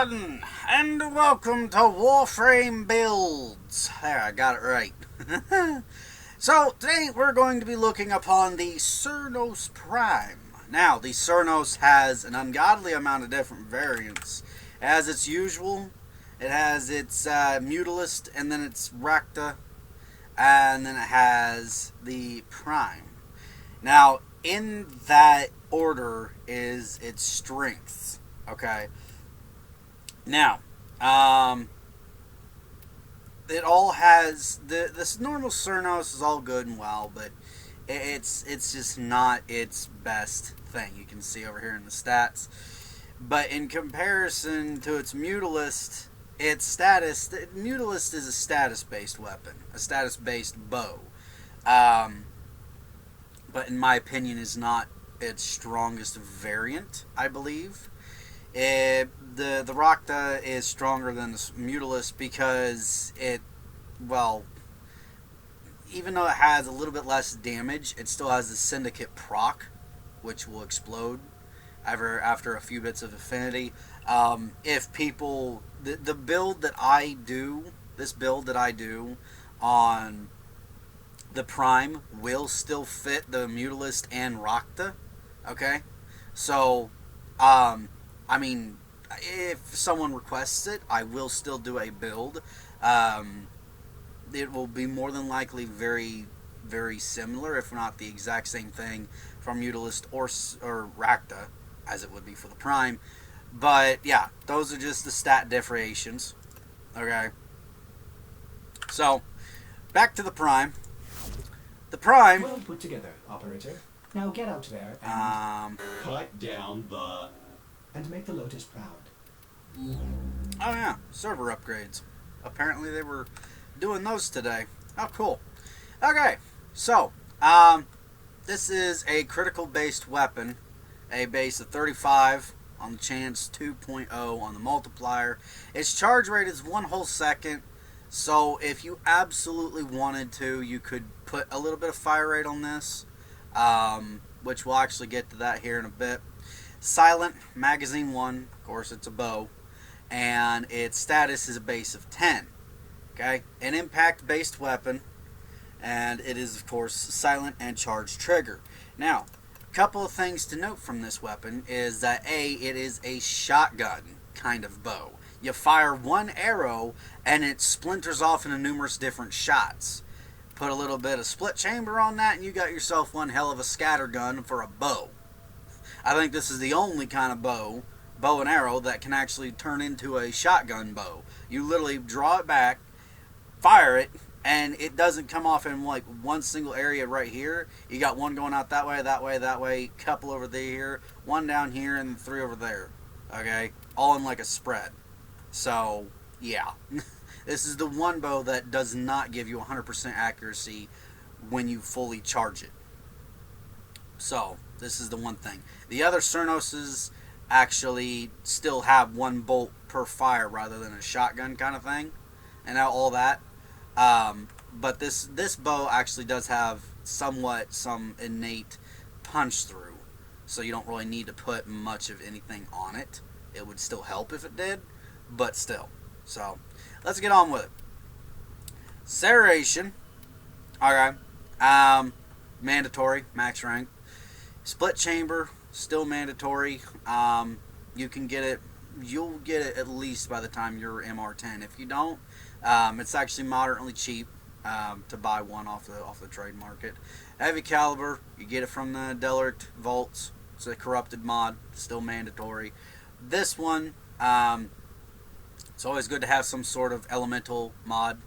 everyone, and welcome to Warframe Builds. There, I got it right. So, today we're going to be looking upon the Cernos Prime. Now, the Cernos has an ungodly amount of different variants. It has its usual, it has its Mutalist, and then its Rakta, and then it has the Prime. Now, in that order is its strengths, okay? Now, it all has this normal Cernos is all good and well, but it's just not its best thing. You can see over here in the stats. But in comparison to its Mutalist, its status, the Mutalist is a status-based weapon, a status-based bow. But in my opinion, is not its strongest variant, I believe. The Rakta is stronger than the Mutalist because it, well, even though it has a little bit less damage, it still has the Syndicate proc, which will explode after a few bits of affinity. If people, the build that I do, this build that I do on the Prime will still fit the Mutalist and Rakta, okay? So, I mean, if someone requests it, I will still do a build. It will be more than likely very, very similar, if not the exact same thing from Mutalist or Rakta, as it would be for the Prime. But, yeah, those are just the stat differentiations. Okay. So, back to the Prime. The Prime... Well put together, operator. Now get out there and... cut down the... and make the Lotus proud. Oh yeah, server upgrades. Apparently they were doing those today. Oh, cool. Okay, so, this is a critical based weapon. A base of 35 on the chance, 2.0 on the multiplier. Its charge rate is 1 whole second. So if you absolutely wanted to, you could put a little bit of fire rate on this. Which we'll actually get to that here in a bit. Silent, magazine 1, of course it's a bow, and its status is a base of 10. Okay, an impact-based weapon, and it is of course silent and charged trigger. Now, a couple of things to note from this weapon is that it is a shotgun kind of bow. You fire one arrow, and it splinters off into numerous different shots. Put a little bit of split chamber on that, and you got yourself one hell of a scatter gun for a bow. I think this is the only kind of bow and arrow, that can actually turn into a shotgun bow. You literally draw it back, fire it, and it doesn't come off in like one single area right here. You got one going out that way, that way, that way, couple over there, one down here, and 3 over there. Okay? All in like a spread. So, yeah. This is the one bow that does not give you 100% accuracy when you fully charge it. So, this is the one thing. The other Cernoses actually still have 1 bolt per fire rather than a shotgun kind of thing, and all that. But this bow actually does have some innate punch through, so you don't really need to put much of anything on it. It would still help if it did, but still. So, let's get on with it. Serration. Okay. Mandatory, max rank. Split chamber, still mandatory. You can get it, you'll get it at least by the time you're MR10. If you don't, it's actually moderately cheap to buy one off the trade market. Heavy caliber, you get it from the Delert Vaults. It's a corrupted mod, still mandatory. This one, it's always good to have some sort of elemental mod.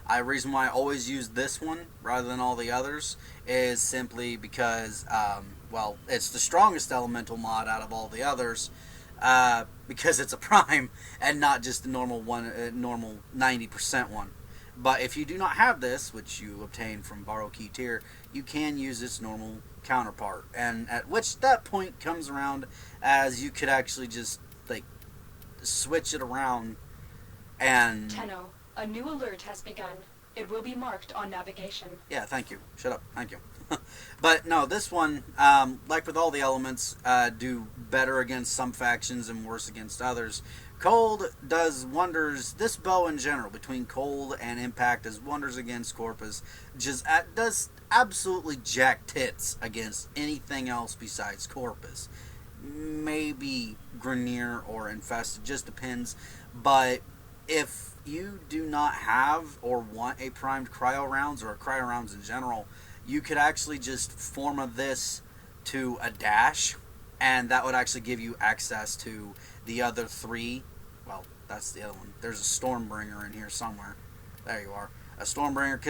The reason why I always use this one rather than all the others is simply because, well, it's the strongest elemental mod out of all the others, because it's a Prime and not just the normal 90% one. But if you do not have this, which you obtain from Borrow Key Tier, you can use its normal counterpart, and at which that point comes around as you could actually just like switch it around and... Tenno, a new alert has begun. It will be marked on navigation. Yeah, thank you. Shut up. Thank you. But no, this one, like with all the elements, do better against some factions and worse against others. Cold does wonders. This bow in general, between cold and impact, does wonders against Corpus. Just does absolutely jack tits against anything else besides Corpus. Maybe grenier or infested, just depends. But if you do not have or want a primed cryo rounds or cryo rounds in general, you could actually just form this to a dash, and that would actually give you access to the other 3. Well, that's the other one. There's a Stormbringer in here somewhere. There you are. A Stormbringer,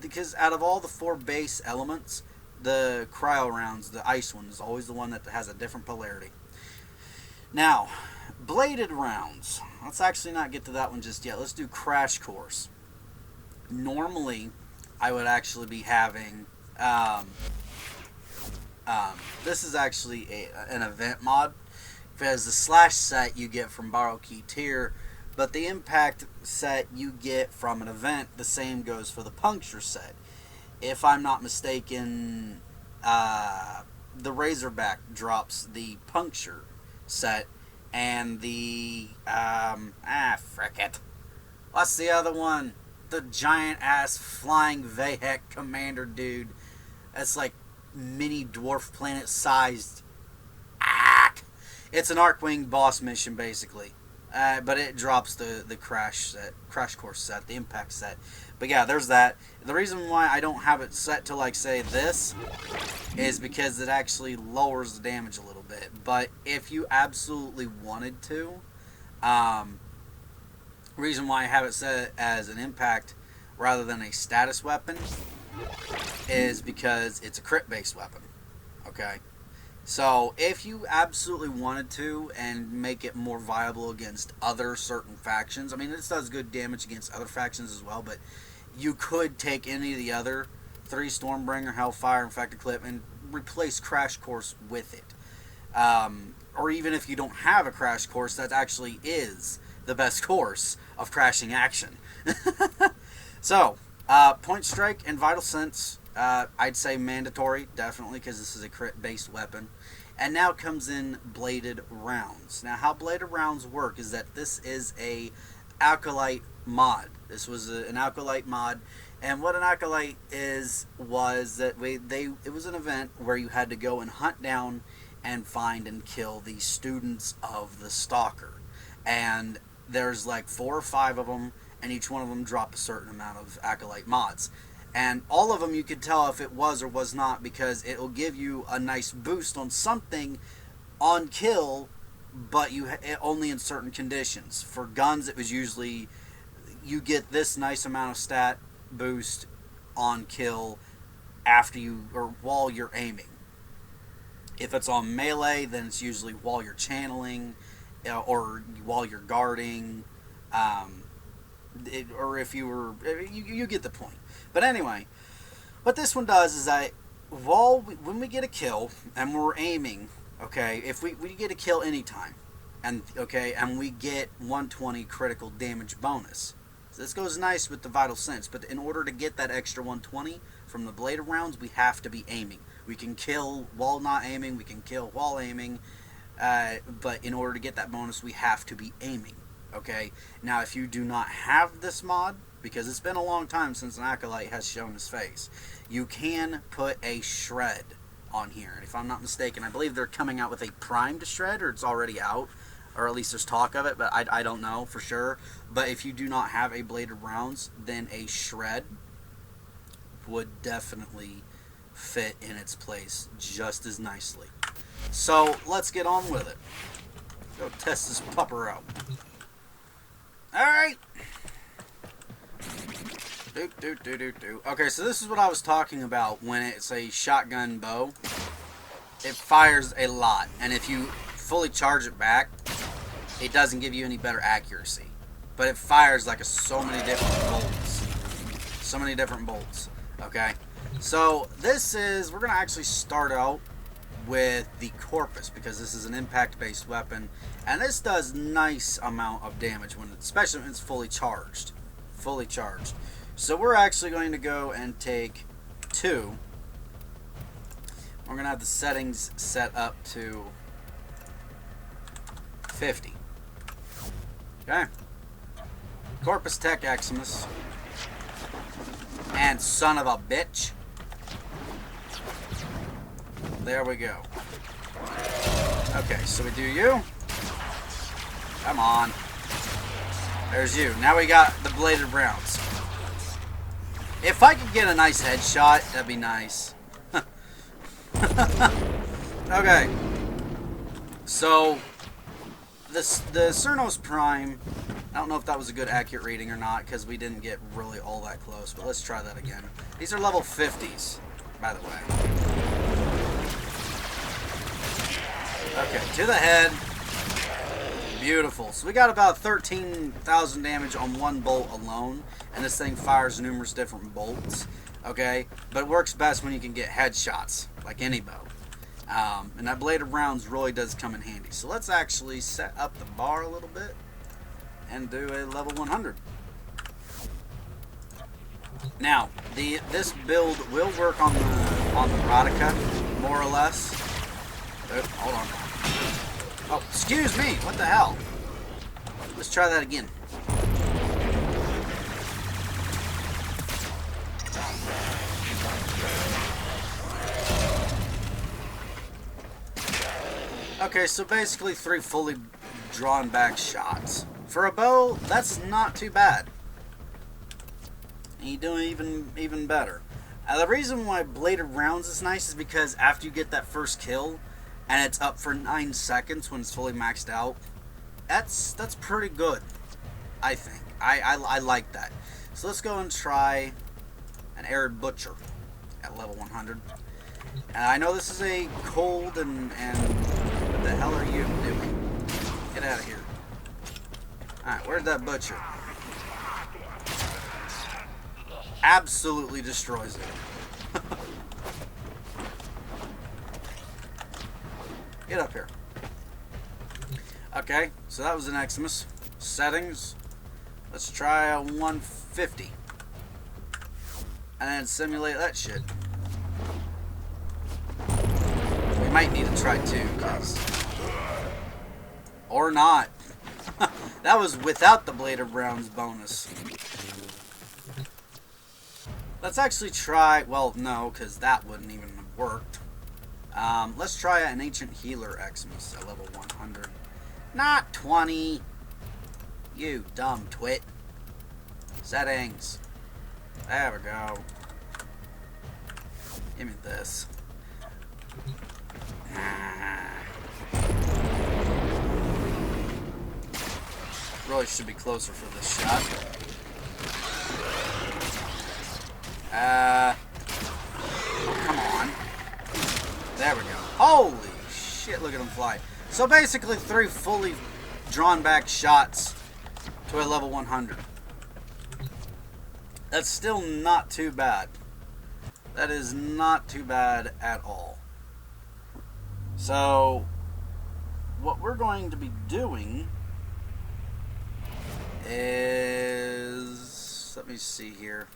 because out of all the 4 base elements, the cryo rounds, the ice one, is always the one that has a different polarity. Now, bladed rounds. Let's actually not get to that one just yet. Let's do Crash Course. Normally, I would actually be having... this is actually an event mod. Because the slash set you get from Borrow Key Tier, but the impact set you get from an event, the same goes for the puncture set. If I'm not mistaken, the Razorback drops the puncture set, and the, frick it. What's the other one? The giant-ass flying Vahek commander dude. That's like mini dwarf planet-sized. It's an Arcwing boss mission, basically. But it drops the crash course set, the impact set. But yeah, there's that. The reason why I don't have it set to, like, say, this is because it actually lowers the damage a little bit. But if you absolutely wanted to, reason why I have it set as an impact rather than a status weapon is because it's a crit-based weapon. Okay? So, if you absolutely wanted to and make it more viable against other certain factions, I mean, this does good damage against other factions as well, but you could take any of the other 3 Stormbringer, Hellfire, Infected Clip, and replace Crash Course with it. Or even if you don't have a Crash Course, that actually is the best course of crashing action. So, Point Strike and Vital Sense, I'd say mandatory, definitely, because this is a crit-based weapon. And now comes in bladed rounds. Now, how bladed rounds work is that this is a Acolyte mod. This was an Acolyte mod, and what an Acolyte was that it was an event where you had to go and hunt down and find and kill the students of the Stalker. And there's like 4 or 5 of them, and each one of them drop a certain amount of Acolyte mods. And all of them you could tell if it was or was not, because it will give you a nice boost on something on kill, but only in certain conditions. For guns, it was usually you get this nice amount of stat boost on kill after you or while you're aiming. If it's on melee, then it's usually while you're channeling or while you're guarding. Or if you were, you get the point. But anyway, what this one does is when we get a kill and we're aiming, okay, if we get a kill anytime, and we get 120 critical damage bonus. So this goes nice with the Vital Sense, but in order to get that extra 120 from the bladed rounds, we have to be aiming. We can kill while not aiming, we can kill while aiming, but in order to get that bonus, we have to be aiming. Okay, now if you do not have this mod, because it's been a long time since an Acolyte has shown his face, you can put a shred on here. And if I'm not mistaken, I believe they're coming out with a primed shred, or it's already out, or at least there's talk of it, but I don't know for sure. But if you do not have a bladed rounds, then a shred would definitely fit in its place just as nicely. So let's get on with it. Go test this pupper out. Alright. Okay, so this is what I was talking about when it's a shotgun bow. It fires a lot, and if you fully charge it back, it doesn't give you any better accuracy. But it fires like so many different bolts. So many different bolts. Okay? So we're going to actually start out with the Corpus, because this is an impact-based weapon, and this does nice amount of damage especially when it's fully charged. Fully charged. So we're actually going to go and take 2. We're going to have the settings set up to 50. Okay. Corpus Tech Eximus. And son of a bitch. There we go. Okay, so we do you. Come on. There's you. Now we got the bladed rounds. If I could get a nice headshot, that'd be nice. Okay. So, the Cernos Prime, I don't know if that was a good accurate reading or not, because we didn't get really all that close, but let's try that again. These are level 50s, by the way. Okay, to the head. Beautiful. So we got about 13,000 damage on one bolt alone, and this thing fires numerous different bolts. Okay, but it works best when you can get headshots, like any bow. And that blade of rounds really does come in handy. So let's actually set up the bar a little bit and do a level 100. Now, this build will work on the Rodica, more or less. Oh, hold on. Oh, excuse me. What the hell? Let's try that again. Okay, so basically 3 fully drawn back shots. For a bow, that's not too bad. And you do even better. The reason why bladed rounds is nice is because after you get that first kill, and it's up for 9 seconds when it's fully maxed out, that's pretty good, I think. I like that. So let's go and try an Arid Butcher at level 100. And I know this is a cold and what the hell are you doing? Get out of here. Alright, where's that butcher? Absolutely destroys it. Get up here. Okay, so that was an Eximus. Settings. Let's try a 150. And then simulate that shit. We might need to try 2, cause... Or not. That was without the Blade of Rounds bonus. Let's actually try... Well, no, because that wouldn't even have worked. Let's try an Ancient Healer Eximus at level 100. Not 20. You dumb twit. Settings. There we go. Give me this. Really should be closer for this shot. Come on. There we go. Holy shit, look at him fly. So basically 3 fully drawn back shots to a level 100. That's still not too bad. That is not too bad at all. So, what we're going to be doing is... Let me see here.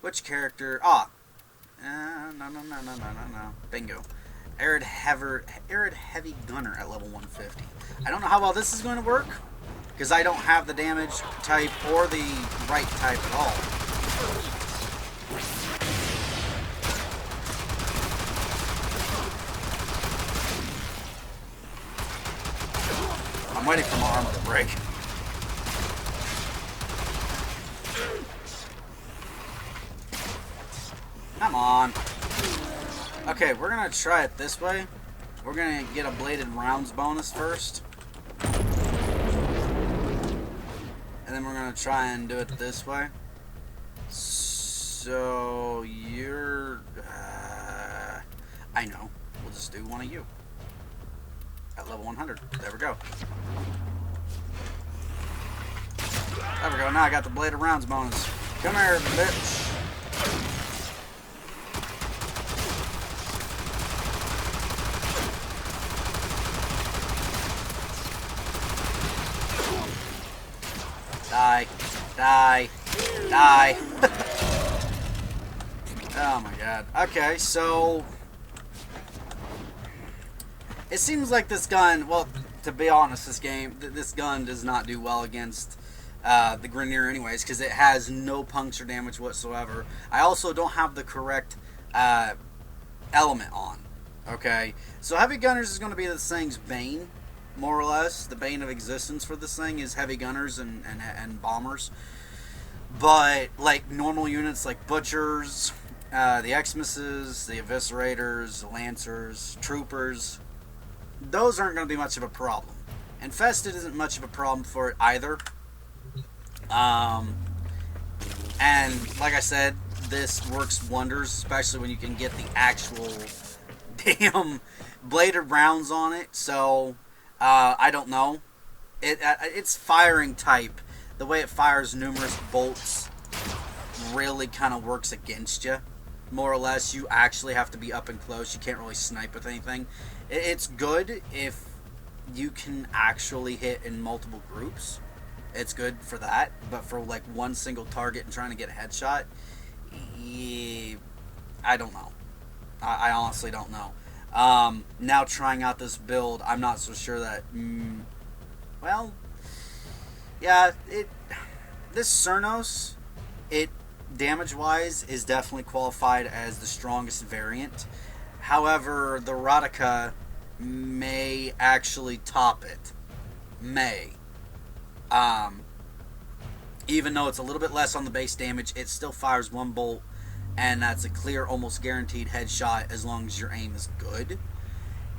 Which character? No. Bingo. Arid Heavy Gunner at level 150. I don't know how well this is going to work, because I don't have the damage type or the right type at all. I'm waiting for my armor to break. Come on. Okay, we're going to try it this way. We're going to get a bladed rounds bonus first. And then we're going to try and do it this way. So, you're... I know. We'll just do one of you. At level 100. There we go. There we go. Now I got the bladed rounds bonus. Come here, bitch. Die. Die. Die. Oh my god. Okay, so... It seems like this gun... Well, to be honest, this gun does not do well against the grenier anyways, because it has no puncture damage whatsoever. I also don't have the correct element on. Okay, so heavy gunners is going to be this thing's bane, more or less. The bane of existence for this thing is heavy gunners and bombers. But like normal units like butchers, the Xmas, the eviscerators, the lancers, troopers, those aren't going to be much of a problem. Infested isn't much of a problem for it either. And like I said, this works wonders, especially when you can get the actual damn bladed rounds on it. So I don't know. It's firing type. The way it fires numerous bolts really kind of works against you. More or less, you actually have to be up and close. You can't really snipe with anything. It's good if you can actually hit in multiple groups. It's good for that. But for like one single target and trying to get a headshot, I don't know. I honestly don't know. Now trying out this build, I'm not so sure that... well, yeah, this Cernos, damage-wise, is definitely qualified as the strongest variant. However, the Rodica may actually top it. May. Even though it's a little bit less on the base damage, it still fires one bolt, and that's a clear, almost guaranteed headshot as long as your aim is good.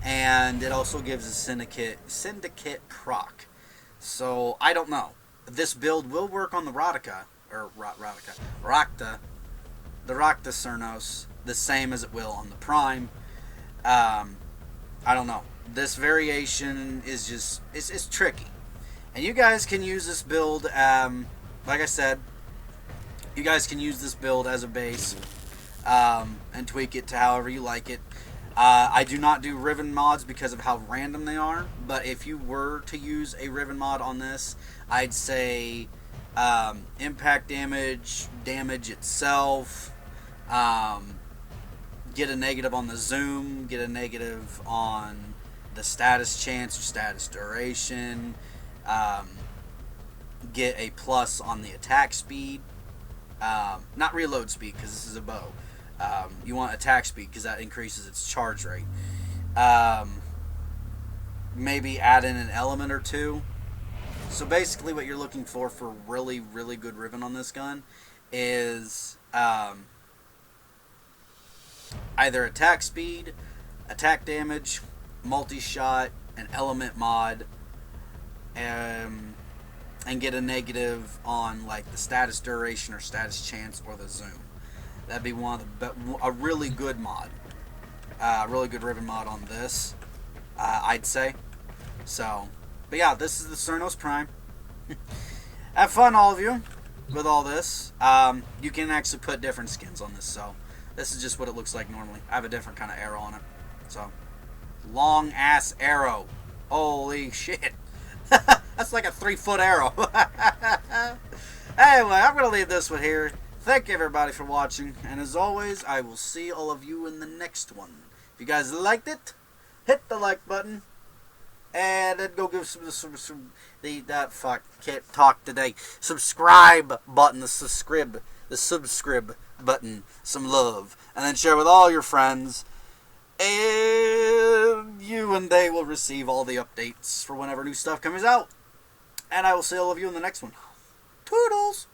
And it also gives a syndicate proc. So, I don't know. This build will work on the Rodica, or Rakta, the Rakta Cernos, the same as it will on the Prime. I don't know. This variation is just, it's tricky. And you guys can use this build, like I said, you guys can use this build as a base, and tweak it to however you like it. I do not do Riven mods because of how random they are, but if you were to use a Riven mod on this, I'd say impact damage, damage itself, get a negative on the zoom, get a negative on the status chance or status duration, get a plus on the attack speed, not reload speed because this is a bow. You want attack speed because that increases its charge rate. Maybe add in an element or two. So basically what you're looking for really, really good Riven on this gun is either attack speed, attack damage, multi-shot, an element mod, and get a negative on like the status duration or status chance or the zoom. That'd be a really good mod. Really good Riven mod on this, I'd say. So, but yeah, this is the Cernos Prime. Have fun, all of you, with all this. You can actually put different skins on this, so this is just what it looks like normally. I have a different kind of arrow on it. So, long-ass arrow. Holy shit. That's like a 3-foot arrow. Anyway, I'm going to leave this one here. Thank you, everybody, for watching. And as always, I will see all of you in the next one. If you guys liked it, hit the like button. And then go give can't talk today. Subscribe button, the subscribe button, some love. And then share with all your friends. And you and they will receive all the updates for whenever new stuff comes out. And I will see all of you in the next one. Toodles!